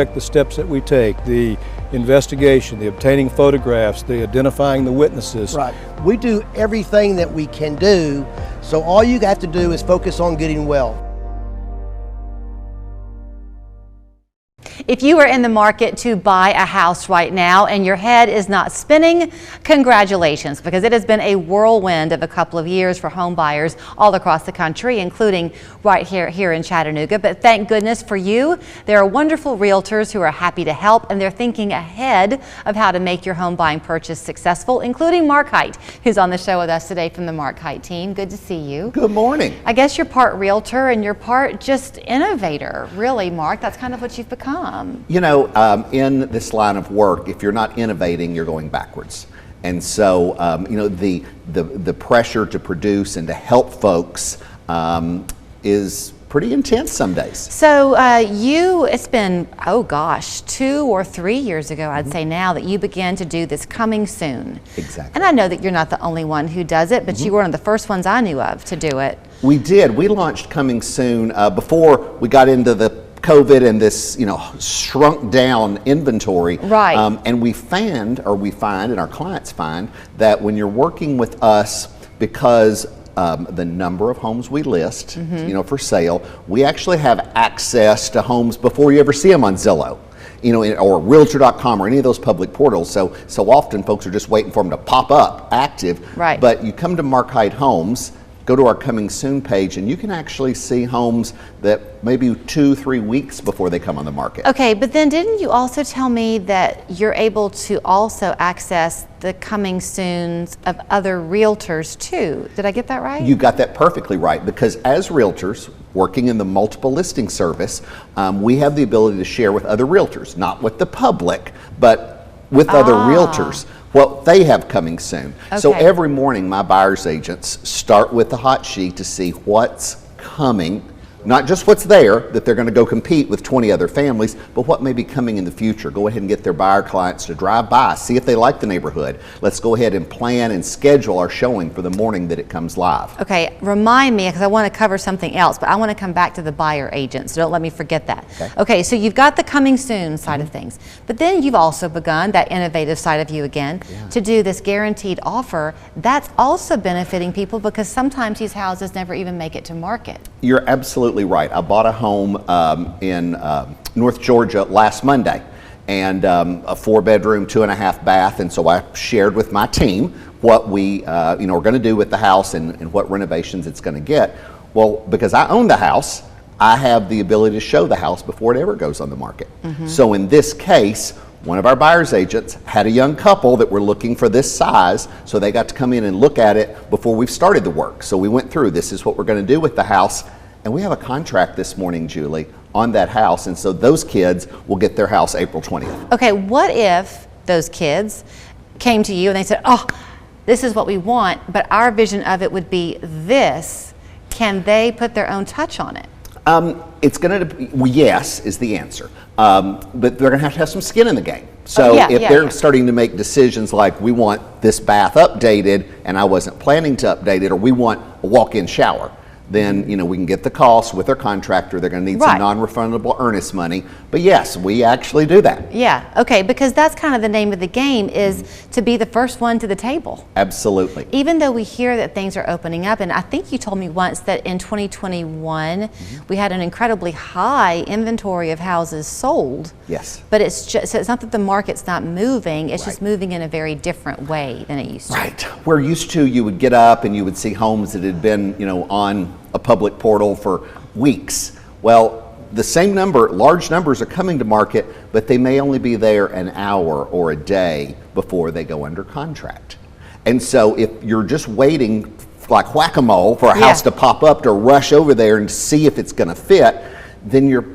The steps that we take, the investigation, the obtaining photographs, the identifying the witnesses. Right. We do everything that we can do, so all you have to do is focus on getting well. If you are in the market to buy a house right now and your head is not spinning, congratulations, because it has been a whirlwind of a couple of years for home buyers all across the country, including right here in Chattanooga. But thank goodness for you, there are wonderful realtors who are happy to help, and they're thinking ahead of how to make your home buying purchase successful, including Mark Hite, who's on the show with us today from the Mark Hite team. Good to see you. Good morning. I guess you're part realtor and you're part just innovator, really, Mark. That's kind of what you've become. You know, in this line of work, if you're not innovating, you're going backwards. And so, you know, the pressure to produce and to help folks is pretty intense some days. So it's been, oh gosh, 2 or 3 years ago, I'd say now, that you began to do this Coming Soon. Exactly. And I know that you're not the only one who does it, but you were one of the first ones I knew of to do it. We did. We launched Coming Soon before we got into the COVID and this, you know, shrunk down inventory. Right. And we find, and our clients find, that when you're working with us, because the number of homes we list, you know, for sale, we actually have access to homes before you ever see them on Zillow, you know, or Realtor.com or any of those public portals. So often folks are just waiting for them to pop up active. Right. But you come to Mark Hite Homes, go to our Coming Soon page, and you can actually see homes that maybe 2-3 weeks before they come on the market. Okay, but then didn't you also tell me that you're able to also access the Coming Soons of other realtors too? Did I get that right? You got that perfectly right, because as realtors working in the multiple listing service, we have the ability to share with other realtors, not with the public, but with other realtors what they have coming soon. Okay. So every morning my buyer's agents start with the hot sheet to see what's coming, not just what's there that they're going to go compete with 20 other families, but what may be coming in the future. Go ahead and get their buyer clients to drive by, see if they like the neighborhood. Let's go ahead and plan and schedule our showing for the morning that it comes live. Okay, remind me, because I want to cover something else, but I want to come back to the buyer agent, so don't let me forget that. Okay, so you've got the Coming Soon side of things, but then you've also begun, that innovative side of you again, to do this guaranteed offer. That's also benefiting people, because sometimes these houses never even make it to market. You're absolutely right. I bought a home in North Georgia last Monday, and a 4-bedroom, 2.5 bath, and so I shared with my team what we are going to do with the house and what renovations it's going to get. Well, because I own the house, I have the ability to show the house before it ever goes on the market. So in this case, one of our buyer's agents had a young couple that were looking for this size, so they got to come in and look at it before we've started the work. So we went through, this is what we're going to do with the house, and we have a contract this morning, Julie, on that house, and so those kids will get their house April 20th. Okay, what if those kids came to you and they said, oh, this is what we want, but our vision of it would be this. Can they put their own touch on it? It's going to, well, yes, is the answer. But they're going to have some skin in the game. So if they're starting to make decisions like, we want this bath updated and I wasn't planning to update it, or we want a walk-in shower, then we can get the costs with their contractor. They're going to need some non-refundable earnest money. But yes, we actually do that. Yeah, okay, because that's kind of the name of the game, is to be the first one to the table. Absolutely. Even though we hear that things are opening up, and I think you told me once that in 2021 we had an incredibly high inventory of houses sold. Yes. But it's just, so it's not that the market's not moving, it's just moving in a very different way than it used to. Right. Where used to you would get up and you would see homes that had been, on a public portal for weeks. Well, the same number, large numbers are coming to market, but they may only be there an hour or a day before they go under contract. And so if you're just waiting like whack-a-mole for a house to pop up to rush over there and see if it's going to fit, then you're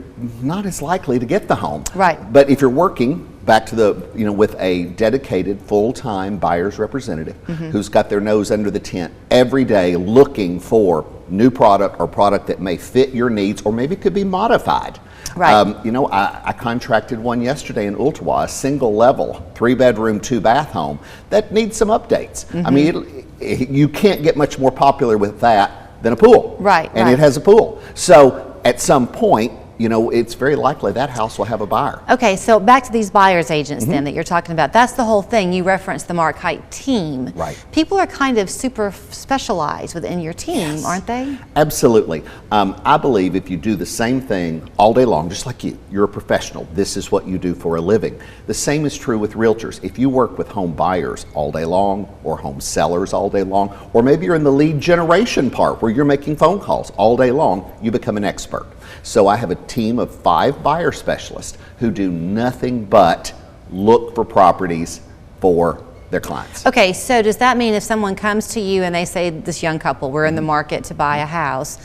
not as likely to get the home. Right. But if you're working back to the, with a dedicated full-time buyer's representative who's got their nose under the tent every day looking for new product or product that may fit your needs or maybe could be modified. Right. I contracted one yesterday in Ooltewah, a single level, 3-bedroom, 2-bath home that needs some updates. I mean, you can't get much more popular with that than a pool. Right. And it has a pool. So at some point, you know, it's very likely that house will have a buyer. Okay, so back to these buyer's agents then that you're talking about. That's the whole thing. You referenced the Mark Hite team. Right. People are kind of super specialized within your team, aren't they? Absolutely. I believe if you do the same thing all day long, just like you're a professional, this is what you do for a living. The same is true with realtors. If you work with home buyers all day long, or home sellers all day long, or maybe you're in the lead generation part where you're making phone calls all day long, you become an expert. So I have a team of 5 buyer specialists who do nothing but look for properties for their clients. Okay, so does that mean if someone comes to you and they say, this young couple, we're in the market to buy a house,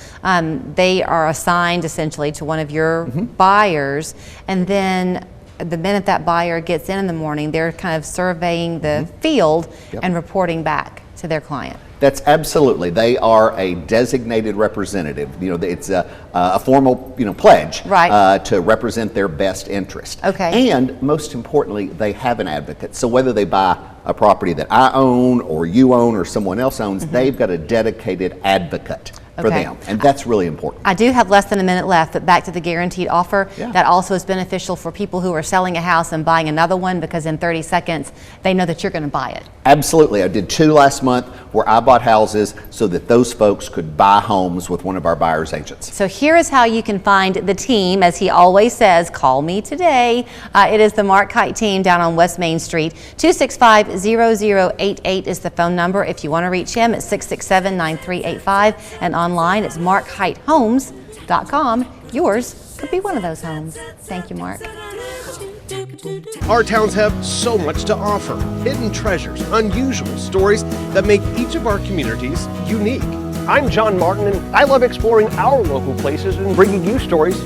they are assigned essentially to one of your buyers, and then the minute that buyer gets in the morning, they're kind of surveying the field and reporting back to their client? That's absolutely. They are a designated representative. You know, it's a formal, you know, pledge to represent their best interest. Okay. And most importantly, they have an advocate. So whether they buy a property that I own or you own or someone else owns, they've got a dedicated advocate for them, and that's really important. I do have less than a minute left, but back to the guaranteed offer, that also is beneficial for people who are selling a house and buying another one, because in 30 seconds they know that you're going to buy it. Absolutely. I did 2 last month where I bought houses so that those folks could buy homes with one of our buyer's agents. So here is how you can find the team. As he always says, call me today. It is the Mark Hite team down on West Main Street. 265-0088 is the phone number. If you want to reach him, it's 667-9385, and online it's markhitehomes.com. Yours could be one of those homes. Thank you, Mark. Our towns have so much to offer, hidden treasures, unusual stories that make each of our communities unique. I'm John Martin, and I love exploring our local places and bringing you stories